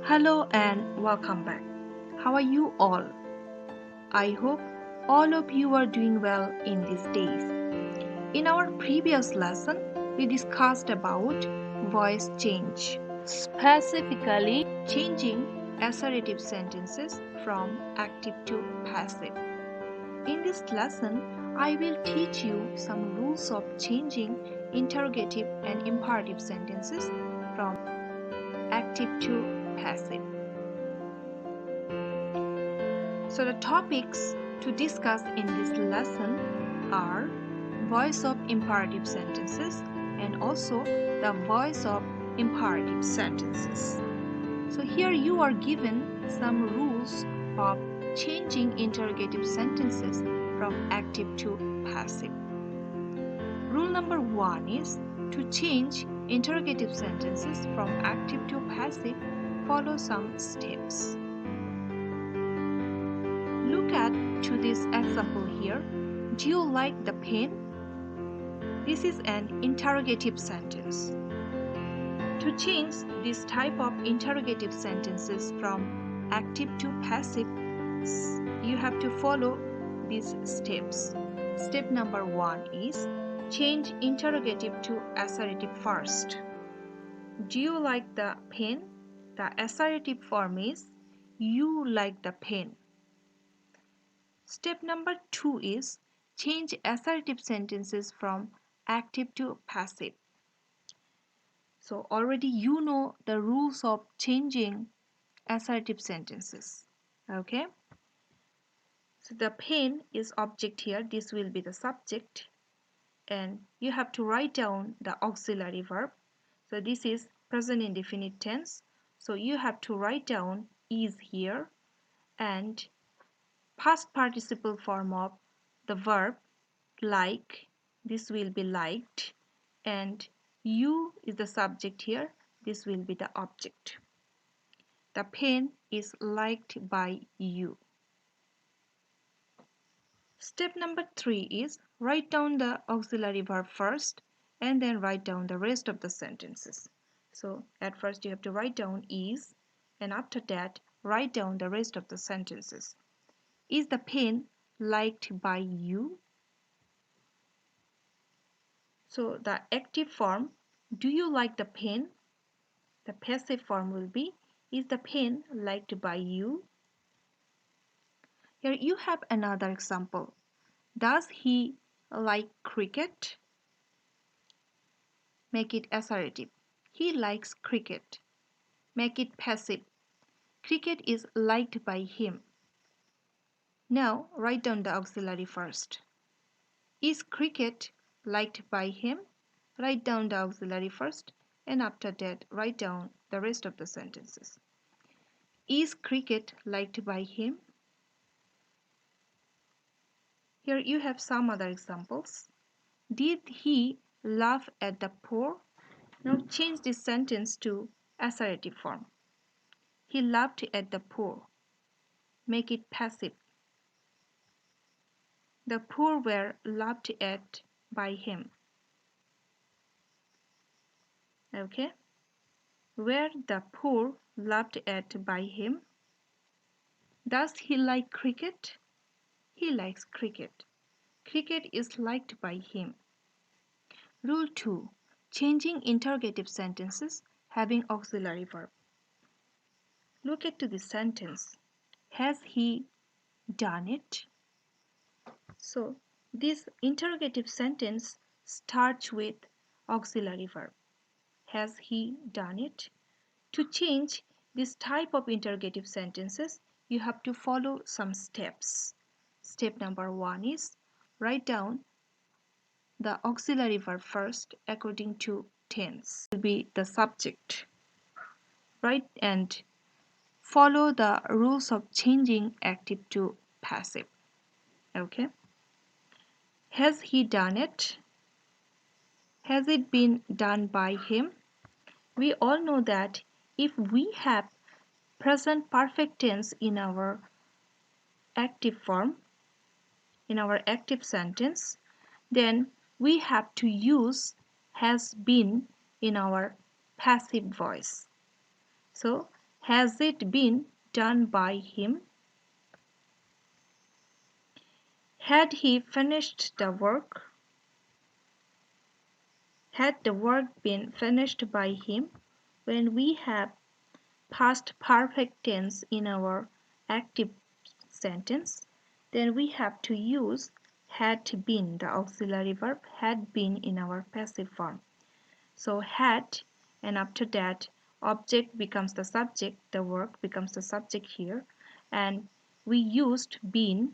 Hello and welcome back. How are you all? I hope all of you are doing well in these days. In our previous lesson, we discussed about voice change, specifically changing assertive sentences from active to passive. In this lesson, I will teach you some rules of changing interrogative and imperative sentences from active to passive. So the topics to discuss in this lesson are voice of imperative sentences and also the voice of imperative sentences. So here you are given some rules of changing interrogative sentences from active to passive. Rule number 1 is to change interrogative sentences from active to passive, follow some steps. Look at to this example here. Do you like the pen? This is an interrogative sentence. To change this type of interrogative sentences from active to passive, you have to follow these steps. Step number 1 is change interrogative to assertive first. Do you like the pen? The assertive form is you like the pen. Step number 2 is change assertive sentences from active to passive. So already you know the rules of changing assertive sentences. Okay? So the pen is object here. This will be the subject. And you have to write down the auxiliary verb. So this is present indefinite tense. So you have to write down is here and past participle form of the verb like, this will be liked, and you is the subject here, this will be the object. The pen is liked by you. Step number 3 is write down the auxiliary verb first and then write down the rest of the sentences. So at first you have to write down is, and after that write down the rest of the sentences. Is the pen liked by you? So the active form, do you like the pen? The passive form will be, is the pen liked by you? Here you have another example. Does he like cricket? Make it assertive. He likes cricket. Make it passive. Cricket is liked by him. Now write down the auxiliary first. Is cricket liked by him? Write down the auxiliary first and after that write down the rest of the sentences. Is cricket liked by him? Here you have some other examples. Did he laugh at the poor? Now change this sentence to assertive form. He laughed at the poor. Make it passive. The poor were laughed at by him. Okay? Were the poor laughed at by him? Does he like cricket? He likes cricket. Cricket is liked by him. Rule 2. Changing interrogative sentences having auxiliary verb. Look at this sentence. Has he done it? So this interrogative sentence starts with auxiliary verb. Has he done it? To change this type of interrogative sentences, you have to follow some steps. Step number 1 is write down the auxiliary verb first according to tense. It will be the subject. Right? And follow the rules of changing active to passive. Okay? Has he done it? Has it been done by him? We all know that if we have present perfect tense in our active form, in our active sentence, then we have to use has been in our passive voice. So, Has it been done by him? Had he finished the work? Had the work been finished by him? When we have past perfect tense in our active sentence, then we have to use had been, the auxiliary verb had been, in our passive form. So had, and after that object becomes the subject, the work becomes the subject here, and we used been,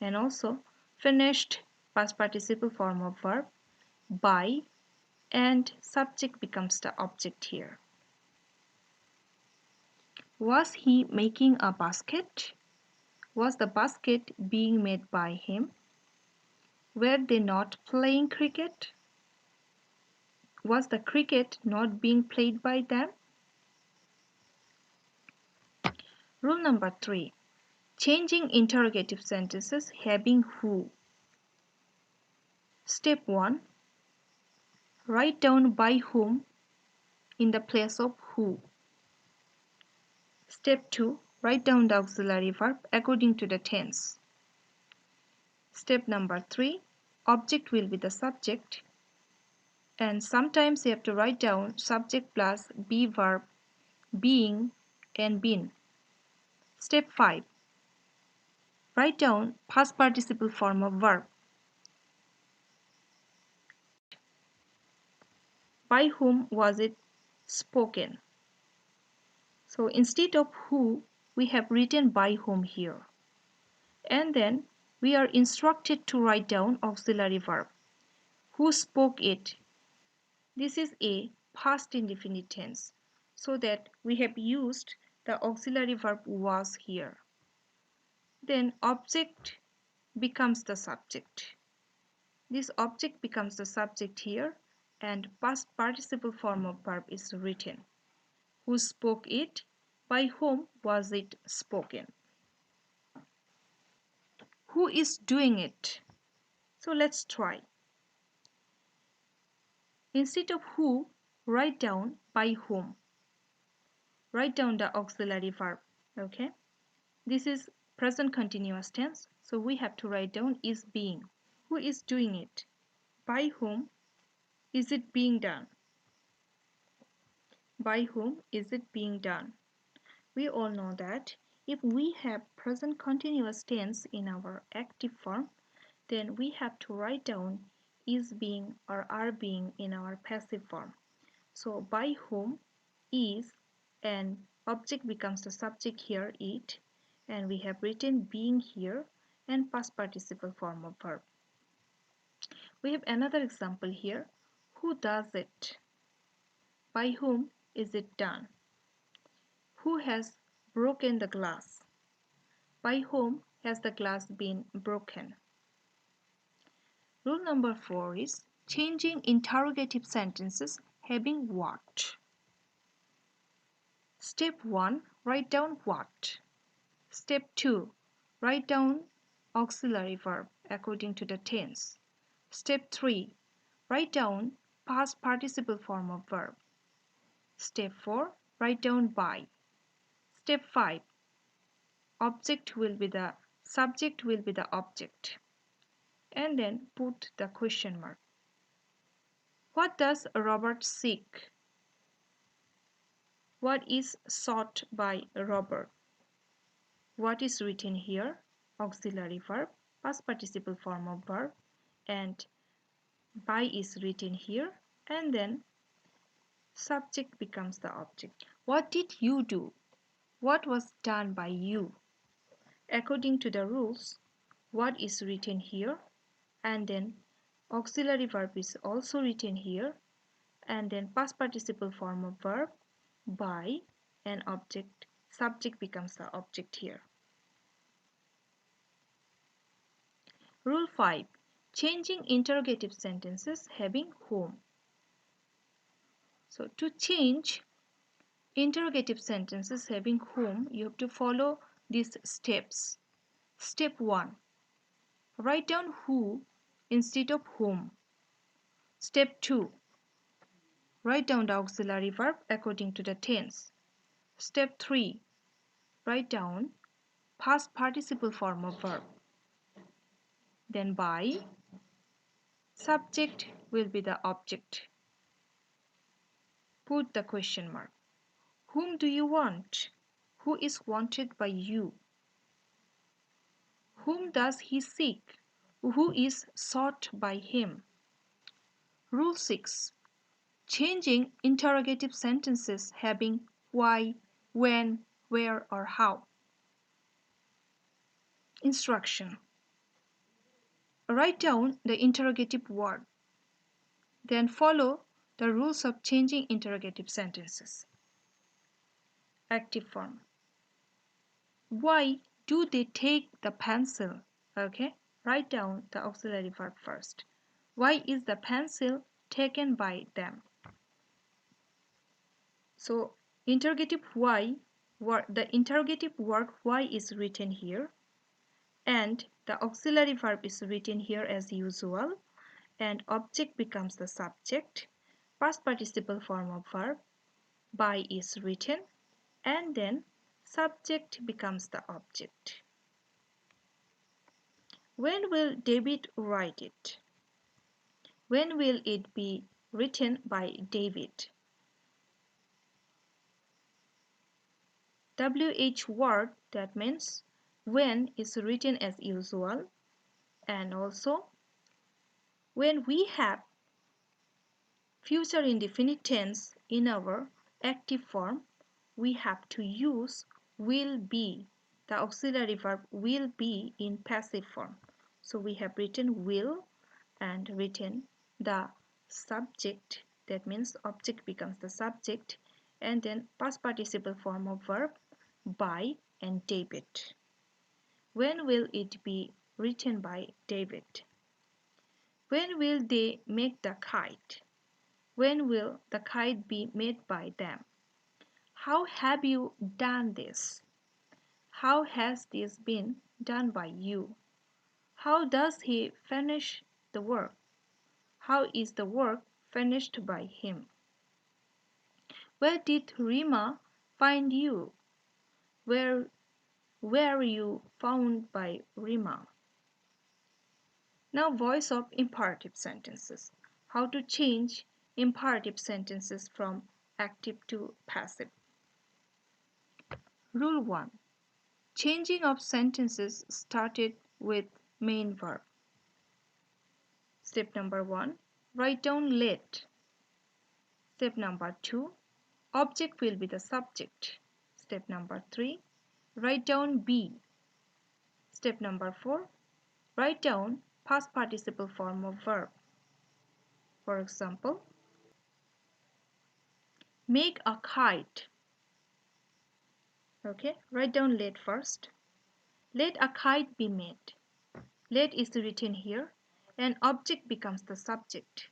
and also finished past participle form of verb by, and subject becomes the object here. Was he making a basket? Was the basket being made by him? Were they not playing cricket? Was the cricket not being played by them? Rule number 3. Changing interrogative sentences having who. Step 1. Write down by whom in the place of who. Step 2. Write down the auxiliary verb according to the tense. Step number 3. Object will be the subject, and sometimes you have to write down subject plus be verb, being, and been. Step 5. Write down past participle form of verb. By whom was it spoken? So instead of who, we have written by whom here. And then we are instructed to write down auxiliary verb. Who spoke it? This is a past indefinite tense, so that we have used the auxiliary verb was here. Then object becomes the subject. This object becomes the subject here, and past participle form of verb is written. Who spoke it? By whom was it spoken? Who is doing it? So let's try. Instead of who, write down by whom. Write down the auxiliary verb. Okay? This is present continuous tense, so we have to write down is being. Who is doing it? By whom is it being done? By whom is it being done? We all know that if we have present continuous tense in our active form, then we have to write down is being or are being in our passive form. So by whom is, and object becomes the subject here, it, and we have written being here and past participle form of verb. We have another example here. Who does it? By whom is it done? Who has broken the glass? By whom has the glass been broken? Rule number 4 is changing interrogative sentences having what. Step 1. Write down what. Step 2. Write down auxiliary verb according to the tense. Step 3. Write down past participle form of verb. Step 4. Write down by. Step 5. Object will be the subject will be the object. And then put the question mark. What does Robert seek? What is sought by Robert? What is written here? Auxiliary verb, past participle form of verb, and by is written here, and then subject becomes the object. What did you do? What was done by you? According to the rules, what is written here, and then auxiliary verb is also written here, and then past participle form of verb by, and object, subject becomes the object here. Rule 5. Changing interrogative sentences having whom. So to change interrogative sentences having whom, you have to follow these steps. Step 1. Write down who instead of whom. Step 2. Write down the auxiliary verb according to the tense. Step 3. Write down past participle form of verb. Then by, subject will be the object. Put the question mark. Whom do you want? Who is wanted by you? Whom does he seek? Who is sought by him? Rule 6. Changing interrogative sentences having why, when, where, or how. Instruction. Write down the interrogative word. Then follow the rules of changing interrogative sentences. Active form. Why do they take the pencil? Okay, write down the auxiliary verb first. Why is the pencil taken by them? So, interrogative why, the interrogative word why is written here, and the auxiliary verb is written here as usual, and object becomes the subject. Past participle form of verb by is written, and then subject becomes the object. When will David write it? When will it be written by David? WH word, that means when is written as usual, and also when we have future indefinite tense in our active form, we have to use will be. The auxiliary verb will be in passive form. So we have written will and written the subject, that means object becomes the subject, and then past participle form of verb by and David. When will it be written by David? When will they make the kite? When will the kite be made by them? How have you done this? How has this been done by you? How does he finish the work? How is the work finished by him? Where did Rima find you? Where were you found by Rima? Now voice of imperative sentences. How to change imperative sentences from active to passive. Rule 1. Changing of sentences started with main verb. Step number 1. Write down let. Step number 2. Object will be the subject. Step number 3. Write down be. Step number 4. Write down past participle form of verb. For example, make a kite. Okay, write down let first. Let a kite be made. Let is written here and object becomes the subject.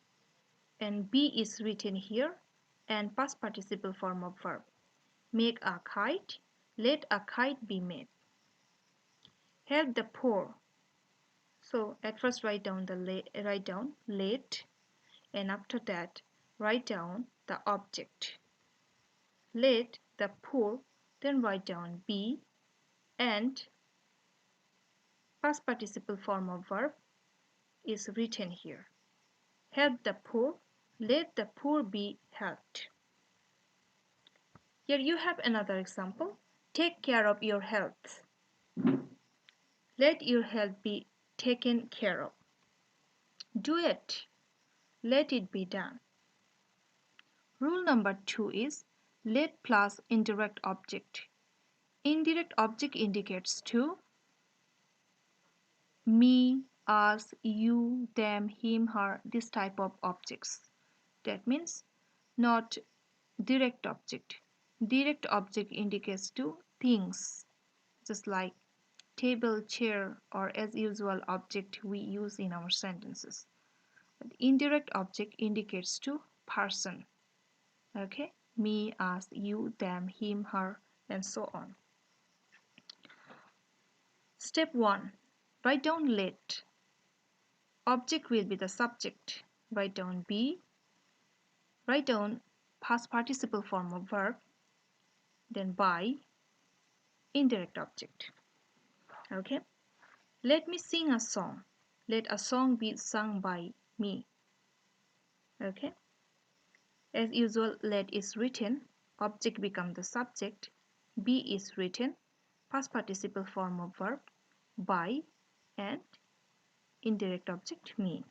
And be is written here and past participle form of verb. Make a kite. Let a kite be made. Help the poor. So at first write down let, and after that write down the object. Let the poor, then write down be, and past participle form of verb is written here. Help the poor. Let the poor be helped. Here you have another example. Take care of your health. Let your health be taken care of. Do it. Let it be done. Rule number 2 is let plus indirect object. Indirect object indicates to me, us, you, them, him, her, this type of objects. That means not direct object. Direct object indicates to things, just like table, chair, or as usual object we use in our sentences. But indirect object indicates to person. Okay, me, us, you, them, him, her, and so on. Step 1. Write down let. Object will be the subject. Write down be. Write down past participle form of verb. then by, indirect object. Okay? Let me sing a song. Let a song be sung by me. Okay? As usual, let is written, object become the subject, be is written, past participle form of verb, by, and indirect object me.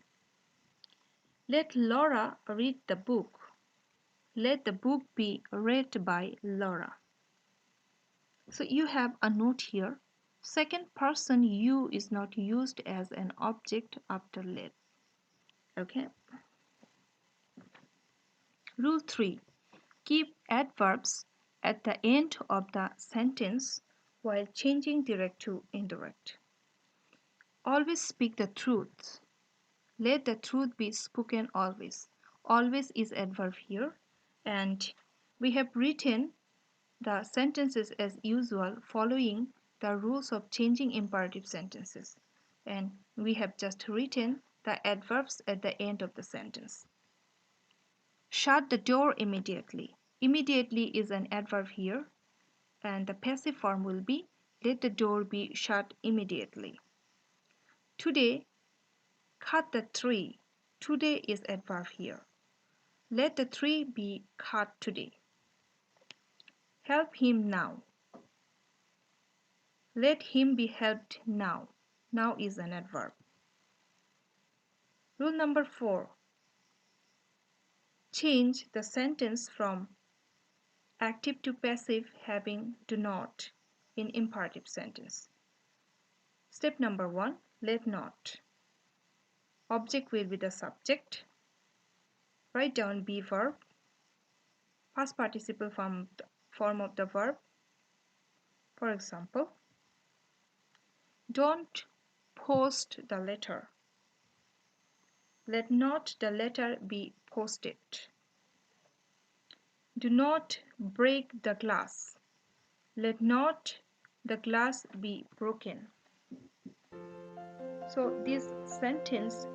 Let Laura read the book. Let the book be read by Laura. So you have a note here. Second person you is not used as an object after let. Okay. Rule 3. Keep adverbs at the end of the sentence while changing direct to indirect. Always speak the truth. Let the truth be spoken always. Always is adverb here, and we have written the sentences as usual following the rules of changing imperative sentences, and we have just written the adverbs at the end of the sentence. Shut the door immediately. Immediately is an adverb here, and the passive form will be let the door be shut immediately. Today, cut the tree. Today is adverb here. Let the tree be cut today. Help him now. Let him be helped now. Now is an adverb. Rule number 4. Change the sentence from active to passive having do not in imperative sentence. Step number 1. Let not. Object will be the subject. Write down be verb. Past participle form of the verb. For example, don't post the letter. Let not the letter be posted. Do not break the glass. Let not the glass be broken. So this sentence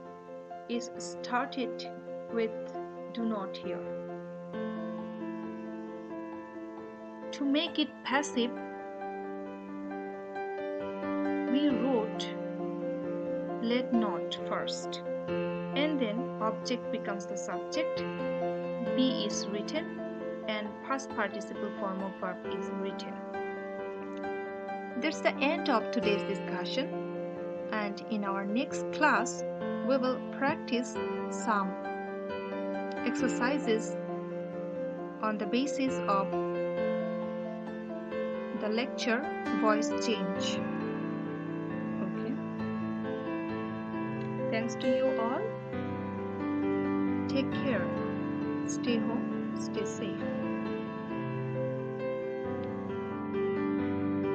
is started with do not here. To make it passive, we wrote let not first, and then object becomes the subject, be is written, and past participle form of verb is written. That's the end of today's discussion, and in our next class we will practice some exercises on the basis of the lecture voice change. Okay. Thanks to you all. Take care. Stay home. Stay safe.